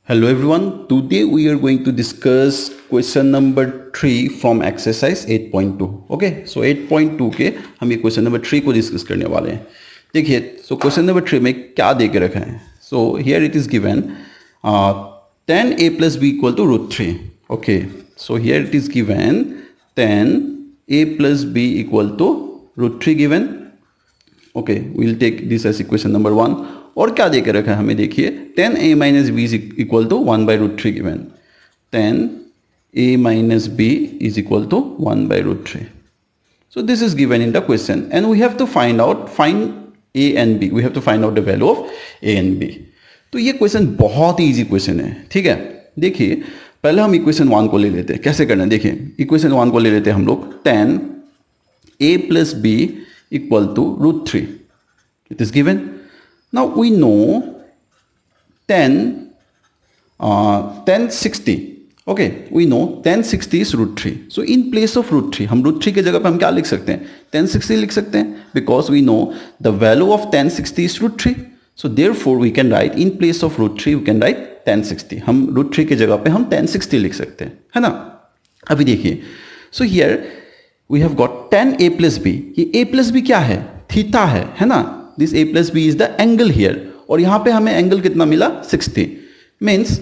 Hello everyone, today we are going to discuss question number 3 from exercise 8.2. Okay, so 8.2 के हम ये question number 3 को discuss करने वाले हैं. देखिए, so question number 3 में क्या दे के रखा है. So here it is given tan a plus b equal to root 3. Okay, so here it is given tan a plus b equal to root 3 given. Okay, we'll take this as equation number 1. और क्या देकर रखा है हमें, देखिए tan a minus b is equal to 1 by root 3 given. tan a minus b is equal to 1 by root 3. So this is given in the question and we have to find a and b. We have to find out the value of a and b. तो ये question बहुत ही easy question है. ठीक है, देखिए पहले हम equation 1 को ले लेते हैं. कैसे करना है, देखिए इक्वेशन 1 को ले लेते हैं हम लोग. tan a plus b equal to root 3. It is given. Now we know tan 60. Okay, we know tan 60 is root 3. So in place of root 3, हम root 3 के जगह पे हम क्या लिख सकते हैं, tan 60 लिख सकते हैं, because we know the value of tan 60 is root 3. So therefore we can write in place of root 3 we can write tan 60. हम root 3 के जगह पे हम tan 60 लिख सकते हैं, है ना. अभी देखिए, so here we have got tan a plus b. ये a plus b क्या है, थीटा है ना. This a plus b is the angle here. और यहाँ पे हमें एंगल कितना मिला, 60. Means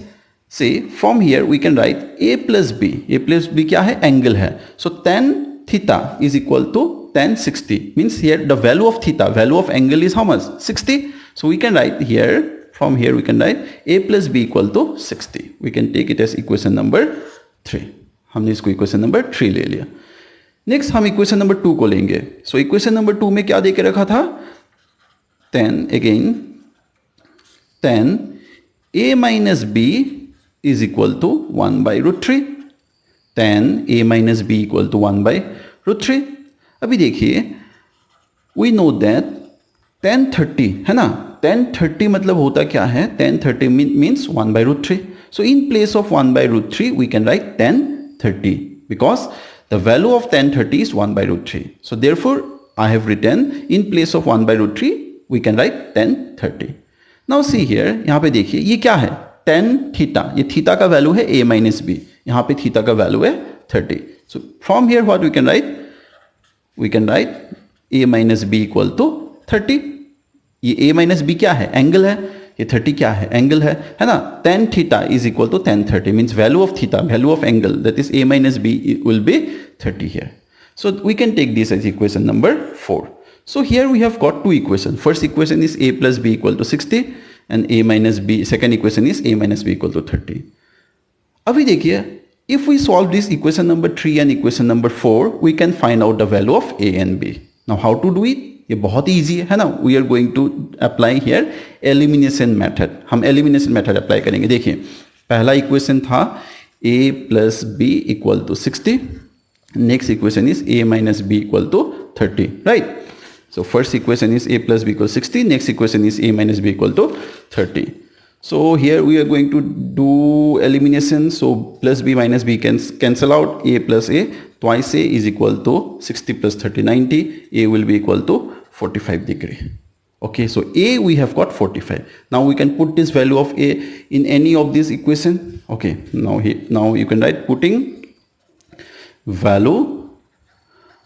say from here we can write a plus b. a plus b क्या है, एंगल है. So tan theta is equal to tan 60. Means here the value of theta, value of angle is how much, 60. So we can write here, from here we can write a plus b equal to 60. We can take it as equation number 3. हमने इसको equation number 3 ले लिया. Next हम equation number 2 को लेंगे. So equation number 2 में क्या दे के रखा था, tan a minus b is equal to 1 by root 3. tan a minus b equal to 1 by root 3. अभी देखिए we know that tan 30 है ना. tan 30 मतलब होता क्या है, tan 30 means 1 by root 3. So in place of 1 by root 3 we can write tan 30 because the value of tan 30 is 1 by root 3. So therefore I have written in place of 1 by root 3 we can write tan 30. Now see here, यहाँ पे देखिए ये क्या है, tan theta. ये theta का value है a minus b. यहाँ पे थीटा का वैल्यू है 30. So from here what we can write? We can write a minus b equal to 30. ये a minus b क्या है, एंगल है. ये 30 क्या है, एंगल है ना. tan theta is equal to tan 30 means value of theta, value of angle, that is a minus b will be 30 here. So we can take this as equation number 4. So here we have got two equations. First equation is a plus b equal to 60 and a minus b. Second equation is a minus b equal to 30. अभी देखिए, if we solve this equation number 3 and equation number 4, we can find out the value of a and b. Now how to do it? ये बहुत ही easy है ना. We are going to apply here elimination method. हम elimination method apply करेंगे. देखिए पहला equation था a plus b equal to 60. Next equation is a minus b equal to 30. Right? So first equation is a plus b equals 60. Next equation is a minus b equal to 30. So here we are going to do elimination. So plus b minus b can cancel out. A plus a, twice a is equal to 60 plus 30, 90. A will be equal to 45 degree. Okay, so a we have got 45. Now we can put this value of a in any of this equation. Okay, now you can write putting value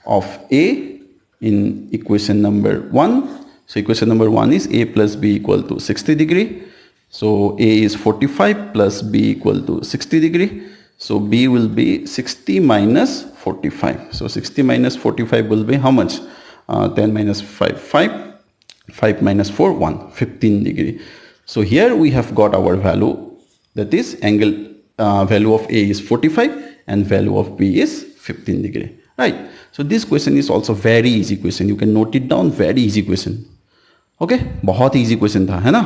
of a in equation number 1. So equation number 1 is a plus b equal to 60 degree. So a is 45 plus b equal to 60 degree. So b will be 60 minus 45. So 60 minus 45 will be how much? 10 minus 5, 5. 5 minus 4, 1. 15 degree. So here we have got our value. That is angle value of a is 45 and value of b is 15 degree. Right. So this question is also very easy question. You can note it down. Very easy question. Okay. बहुत easy question था, है ना.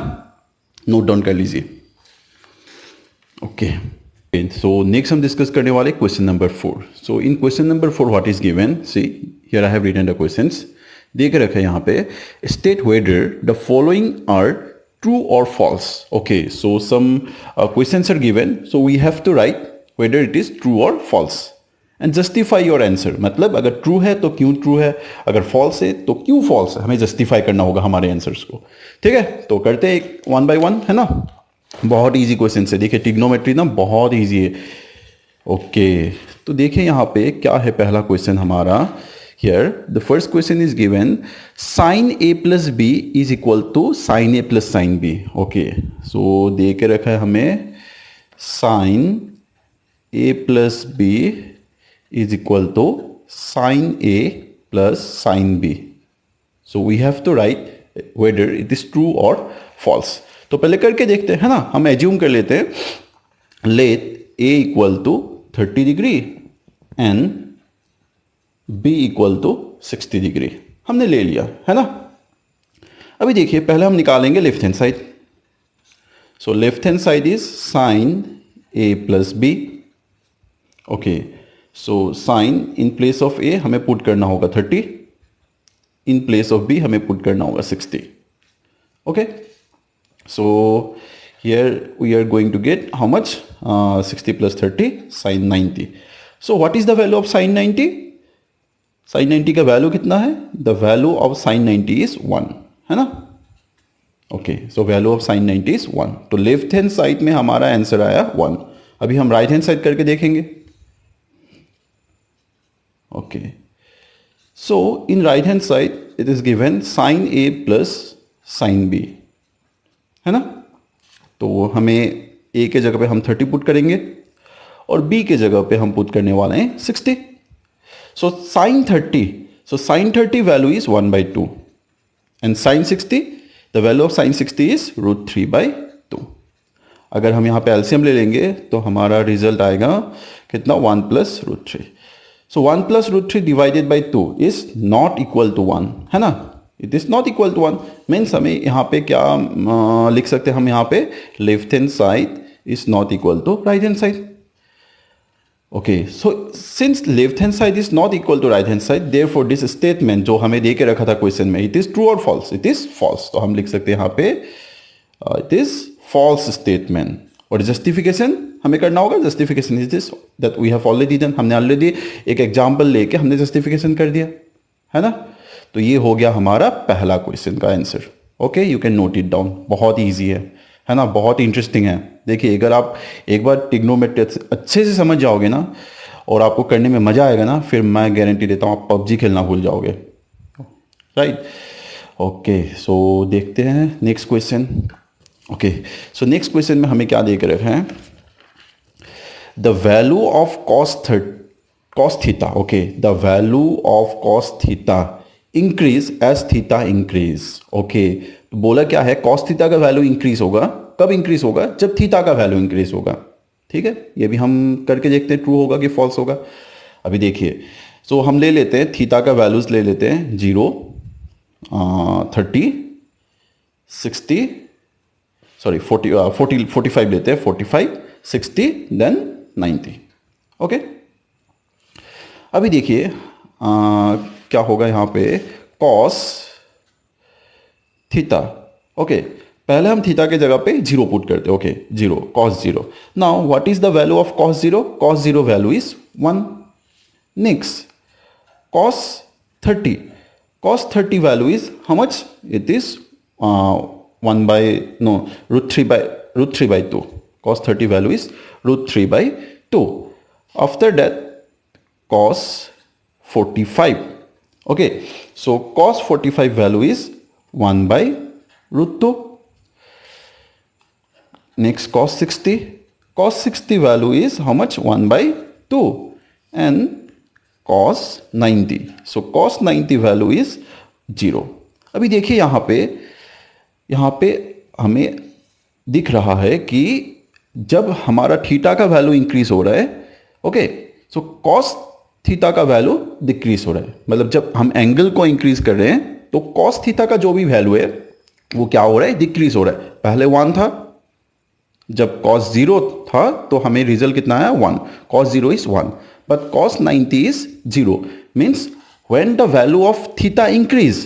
Note down कर लीजिए. Okay. So next हम discuss करने वाले question number 4. So in question number 4 what is given? See here I have written the questions. देख रखा है यहाँ पे. State whether the following are true or false. Okay. So some questions are given. So we have to write whether it is true or false. And justify your answer. मतलब अगर true है तो क्यों ट्रू है, अगर false है तो क्यों फॉल्स है, हमें जस्टिफाई करना होगा हमारे आंसर्स को. ठीक है, तो करते हैं वन बाय वन, है ना. बहुत इजी क्वेश्चन है, देखिए ट्रिग्नोमेट्री ना बहुत इजी है। ओके तो देखिए यहाँ पे क्या है पहला क्वेश्चन हमारा। Here the first question is given sine A plus B is equal to sine A plus sine B. Okay so दे के रखा है हमें sine A plus B is equal to sine A plus sine B. So we have to write whether it is true और false. तो पहले करके देखते हैं, है ना। हम एज्यूम कर लेते हैं let A equal to 30 degree and B equal to 60 degree, हमने ले लिया, है ना। अभी देखिए पहले हम निकालेंगे left hand side. So left hand side is sine A plus B. Okay so sine in place of A हमें पुट करना होगा 30, इन प्लेस ऑफ बी हमें पुट करना होगा 60। Okay so here we are going to get how much 60 plus 30 sin 90. So what is the value of sin 90? sin 90 का value कितना है? the value of sin 90 is 1, है ना। Okay so value of sin 90 is 1। तो left hand side में हमारा answer आया 1। अभी हम राइट हैंड साइड करके देखेंगे। Okay so in right hand side it is given sin a plus sin b, है ना। तो हमें a के जगह पे हम 30 पुट करेंगे और b के जगह पे हम पुट करने वाले हैं 60। So sine 30 value is 1/2 and sine 60 the value of sine 60 is √3/2। अगर हम यहाँ पे एलसीएम ले लेंगे तो हमारा रिजल्ट आएगा कितना 1 + √3। So 1 + √3 divided by 2 is not equal to 1, है ना। It is not equal to 1 means हमें यहाँ पे क्या लिख सकते हैं हम यहाँ पे left hand side is not equal to right hand side. Okay so since left hand side is not equal to right hand side therefore this statement जो हमें दे के रखा था क्वेश्चन में इट इज ट्रू और फॉल्स, इट इज फॉल्स। तो हम लिख सकते हैं यहाँ पे इट इज फॉल्स स्टेटमेंट। और जस्टिफिकेशन हमें करना होगा, justification is this that we have already done. हमने ऑलरेडी एक एग्जाम्पल लेके हमने जस्टिफिकेशन कर दिया, है ना। तो ये हो गया हमारा पहला क्वेश्चन का answer. Okay you can note it down, बहुत ईजी है ना, बहुत इंटरेस्टिंग है। देखिए अगर आप एक बार ट्रिग्नोमेट्री अच्छे से समझ जाओगे ना और आपको करने में मजा आएगा ना, फिर मैं गारंटी देता हूँ आप पबजी खेलना भूल जाओगे, राइट। ओके सो देखते हैं next question. Okay so next question में हमें क्या दे के रखा है, the value of cos theta. Okay the value of cos theta increase as theta increase. Okay बोला क्या है, cos थीटा का वैल्यू इंक्रीज होगा, कब इंक्रीज होगा, जब थीटा का वैल्यू इंक्रीज होगा। ठीक है ये भी हम करके देखते हैं ट्रू होगा कि फॉल्स होगा। अभी देखिए सो हम ले लेते हैं थीटा का वैल्यूज ले लेते हैं 0 30 60 सॉरी 45 लेते हैं 45 60 देन 90। ओके अभी देखिए क्या होगा यहाँ पे cos थीटा। ओके पहले हम थीटा के जगह पे 0 पुट करते हैं। Okay 0 cos 0। Now what is the value of cos 0? cos 0 value is 1। Next cos 30 value is how much? It is √3/2। cos 30 value is √3/2। After that cos 45। okay so cos 45 value is 1/√2। next cos 60 value is how much? 1/2 and cos 90 so cos 90 value is 0। अभी देखिए यहाँ पे हमें दिख रहा है कि जब हमारा थीटा का वैल्यू इंक्रीज हो रहा है ओके सो cos थीटा का वैल्यू डिक्रीज हो रहा है, मतलब जब हम एंगल को इंक्रीज कर रहे हैं तो cos थीटा का जो भी वैल्यू है वो क्या हो रहा है? डिक्रीज हो रहा है। पहले 1 था, जब cos 0 था तो हमें रिजल्ट कितना आया 1। cos 0 is 1 but cos 90 is 0 means when the value of theta increase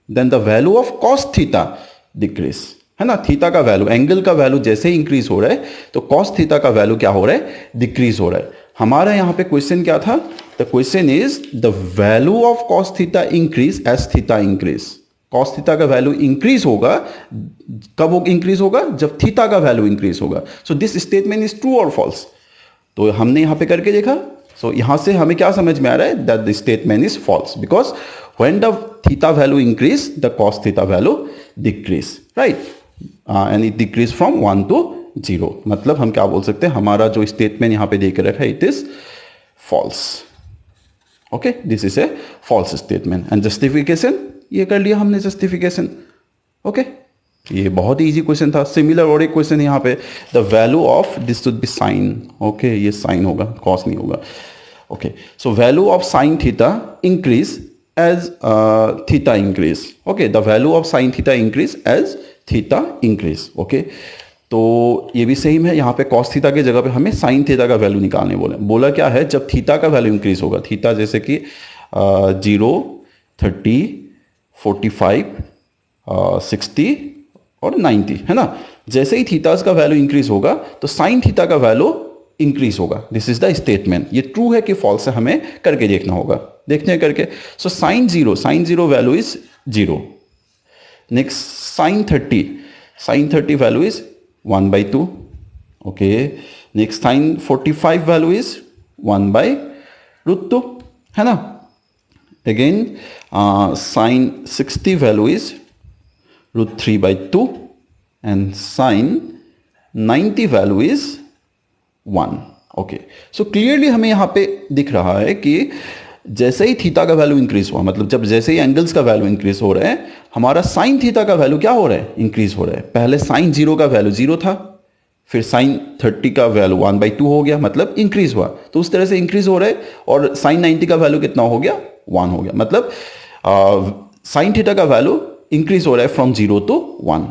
then the value of cos theta decrease, है ना। थीटा का वैल्यू एंगल का वैल्यू जैसे ही इंक्रीज हो रहा है तो cos थीटा का वैल्यू क्या हो रहा है? डिक्रीज हो रहा है। हमारा यहाँ पे क्वेश्चन क्या था? The question is the value of cos theta increase as theta increase. Cos theta का वैल्यू इंक्रीज होगा, कब इंक्रीज होगा? जब थीटा का वैल्यू इंक्रीज होगा। सो दिस स्टेटमेंट इज ट्रू और फॉल्स। तो हमने यहां पे करके देखा। सो यहां से हमें क्या समझ में आ रहा है? That the statement is false because when the theta value increase the cos theta value decrease, right, and it decrease from 1 to 0। मतलब हम क्या बोल सकते हैं, हमारा जो स्टेटमेंट यहां पे देख रखा है it is false. Okay, this is a false statement. And justification, ये कर लिया हमने जस्टिफिकेशन। ओके, ये बहुत ही इजी क्वेश्चन था। सिमिलर और एक क्वेश्चन यहाँ पे, the value of this should be sine. Okay, ये साइन होगा, कॉस नहीं होगा। Okay, so value of sine theta increase as theta increase. Okay, the value of sine theta increase as theta increase. Okay, तो ये भी same है। यहाँ पे कॉस थीटा की जगह पे हमें साइन थीटा का वैल्यू निकालने बोला क्या है? जब थीटा का वैल्यू इंक्रीज होगा, थीटा जैसे कि 0, 30, 45, 60 और 90 है ना। जैसे ही थीटास का वैल्यू इंक्रीज होगा तो साइन थीटा का वैल्यू इंक्रीज होगा। This is the statement. ये ट्रू है कि फॉल्स है, हमें करके देखना होगा। देखते हैं करके। So sine zero value is 0। Next sine 30 value is 1/2। Okay, next sine 45 value is 1/√2 है ना। Again sine 60 value is √3/2 and sine 90 value is 1। Okay, so clearly हमें यहां पे दिख रहा है कि जैसे ही थीटा का वैल्यू इंक्रीज हुआ, मतलब जब जैसे ही एंगल्स का वैल्यू इंक्रीज हो रहा है, हमारा साइन थीटा का वैल्यू क्या हो रहा है? इंक्रीज हो रहा है। पहले साइन 0 का वैल्यू 0 था, फिर साइन 30 का वैल्यू 1/2 हो गया, मतलब इंक्रीज हुआ। तो उस तरह से इंक्रीज हो रहा है। और साइन 90 का वैल्यू कितना हो गया? 1 हो गया। मतलब साइन थीटा का वैल्यू इंक्रीज हो रहा है फ्रॉम 0 to 1।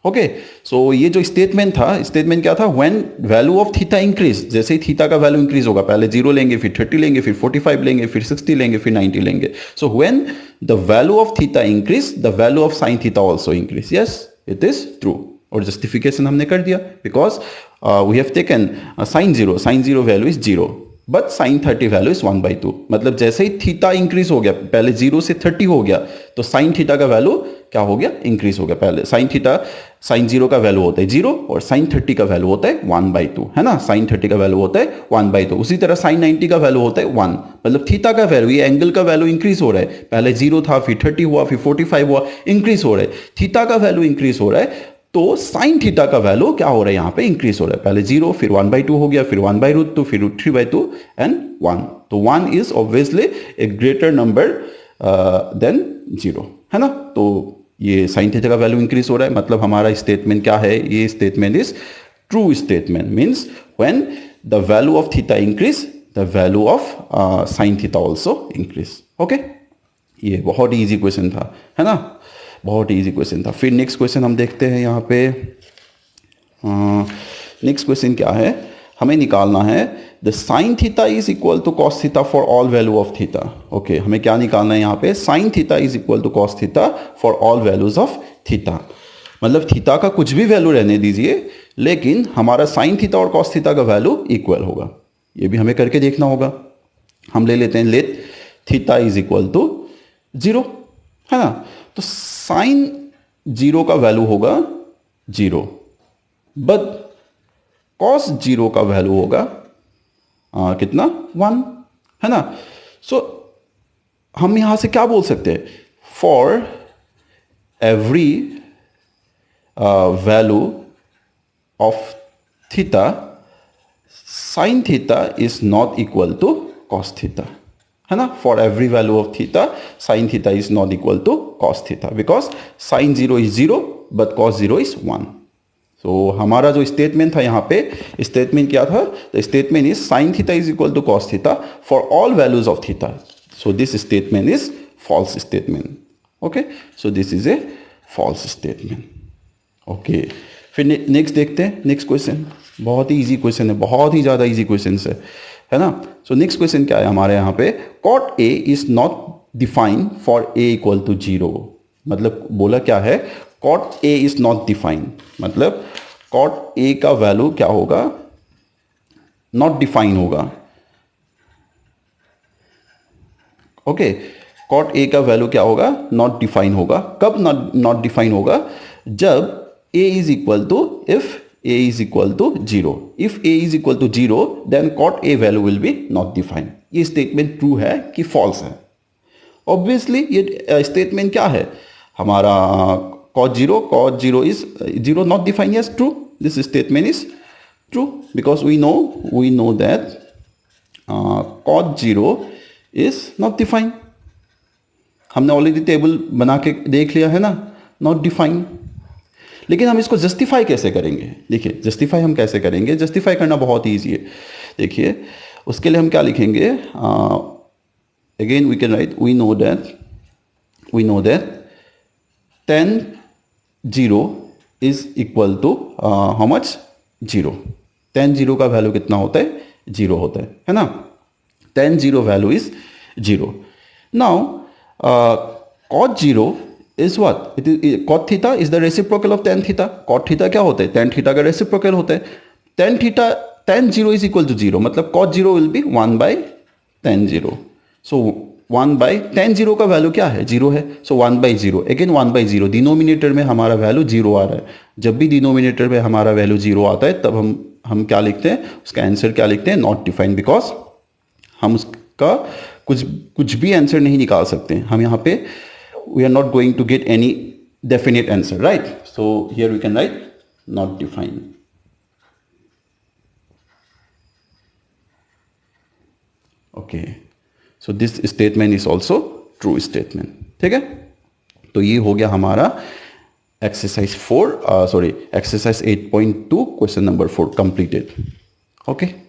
ओके, सो ये जो स्टेटमेंट था, स्टेटमेंट क्या था? When value of theta increase, जैसे ही थीटा का वैल्यू इंक्रीज होगा, पहले 0 लेंगे, फिर 30 लेंगे, फिर 45 लेंगे, फिर 60 लेंगे, फिर 90 लेंगे। So when the value of theta increase the value of sine theta also increase. Yes, it is true. और जस्टिफिकेशन हमने कर दिया because we have taken sine zero value is 0 but sine 30 value is 1/2। मतलब जैसे ही theta increase हो गया, पहले 0 से 30 हो गया, तो साइन थीटा का वैल्यू क्या हो गया? इंक्रीज हो गया। पहले साइन 0 का वैल्यू होता है 0 और साइन 30 का वैल्यू होता है 1/2 है ना। साइन 30 का वैल्यू होता है 1/2। उसी तरह साइन 90 का वैल्यू होता है 1। मतलब थीटा का वैल्यू, ये एंगल का वैल्यू इंक्रीज हो रहा है। पहले 0 था, फिर 30 हुआ, फिर 45 हुआ, इंक्रीज हो रहा है। थीटा का वैल्यू इंक्रीज हो रहा है, तो साइन थीटा का वैल्यू क्या हो रहा है? यहां पे इंक्रीज हो रहा है। पहले 0, फिर 1/2 हो गया, फिर 1/√2, फिर √3/2 एंड 1। तो 1 is obviously a greater number than 0 है ना। तो ये साइन थीटा का वैल्यू इंक्रीज हो रहा है, मतलब हमारा स्टेटमेंट क्या है? ये statement is true statement. Means when the value of theta increase the value of sine theta also increase. Okay, ये बहुत ही ईजी क्वेश्चन था, है ना। बहुत ही ईजी क्वेश्चन था। फिर नेक्स्ट क्वेश्चन हम देखते हैं यहाँ पे। नेक्स्ट क्वेश्चन क्या है? हमें निकालना है the sine theta is equal to cos theta for all value of theta. Okay, हमें क्या निकालना है यहाँ पे? Sine theta is equal to cos theta for all values of theta. मतलब थीटा का कुछ भी वैल्यू रहने दीजिए, लेकिन हमारा साइन थीटा और कॉस थीटा का वैल्यू इक्वल होगा। ये भी हमें करके देखना होगा। हम ले लेते हैं let theta is equal to 0 है ना। तो साइन 0 का वैल्यू होगा 0 बट कॉस 0 का वैल्यू होगा कितना? 1 है ना। सो हम यहां से क्या बोल सकते हैं? For every value of theta sine theta is not equal to cos theta है ना। For every value of theta sine theta is not equal to cos theta because sine 0 is 0 but cos 0 is 1। तो हमारा जो statement था यहाँ पे, statement क्या था? The statement is sine theta is equal to cos theta for all values of theta. So this statement is false statement. Okay, so this is a false statement. Okay, फिर next देखते हैं। Next question बहुत ही easy question है, बहुत ही ज्यादा easy question है ना। सो नेक्स्ट क्वेश्चन क्या है हमारे यहाँ पे? Cot A is not defined for A equal to 0। मतलब बोला क्या है? Cot A is not defined, मतलब कॉट ए का वैल्यू क्या होगा? नॉट डिफाइन होगा। ओके, कॉट ए का वैल्यू क्या होगा, नॉट डिफाइन होगा। कब नॉट डिफाइन होगा, जब a is equal to, if a is equal to 0। If a is equal to 0 then cot a value will be not defined. ये statement true है कि फॉल्स है? ऑब्वियसली ये स्टेटमेंट क्या है हमारा, cot 0 is 0 not defined as true. This statement is true because we know that cot 0 is not defined. हमने already table बना के देख लिया है ना, नॉट डिफाइंड। लेकिन हम इसको जस्टिफाई कैसे करेंगे? देखिए जस्टिफाई हम कैसे करेंगे, जस्टिफाई करना बहुत ईजी है। देखिए उसके लिए हम क्या लिखेंगे, again we can write, we know that 10 0 is equal to how much, 0। 10 0 का वैल्यू कितना होता है, 0 होता है ना। 10 0 value is 0। Now cot 0 is what? It is cot theta is the reciprocal of tan theta. Cot theta क्या होता है, tan theta का reciprocal होता है। tan 0 is equal to 0, मतलब cot 0 will be 1 by tan 0. So 1 by tan 0 का value क्या है, 0 है। सो 1 by 0, अगेन 1 by 0। डिनोमिनेटर में हमारा वैल्यू 0 आ रहा है। जब भी डिनोमिनेटर में हमारा वैल्यू 0 आता है तब हम क्या लिखते हैं, उसका आंसर क्या लिखते हैं, नॉट डिफाइंड, बिकॉज हम उसका कुछ भी आंसर नहीं निकाल सकते। हम यहाँ पे we are not going to get any definite answer, right. So here we can write not defined. Okay, so this statement is also true statement. ठीक है, तो ये हो गया हमारा exercise 8.2 question number 4 completed. Okay.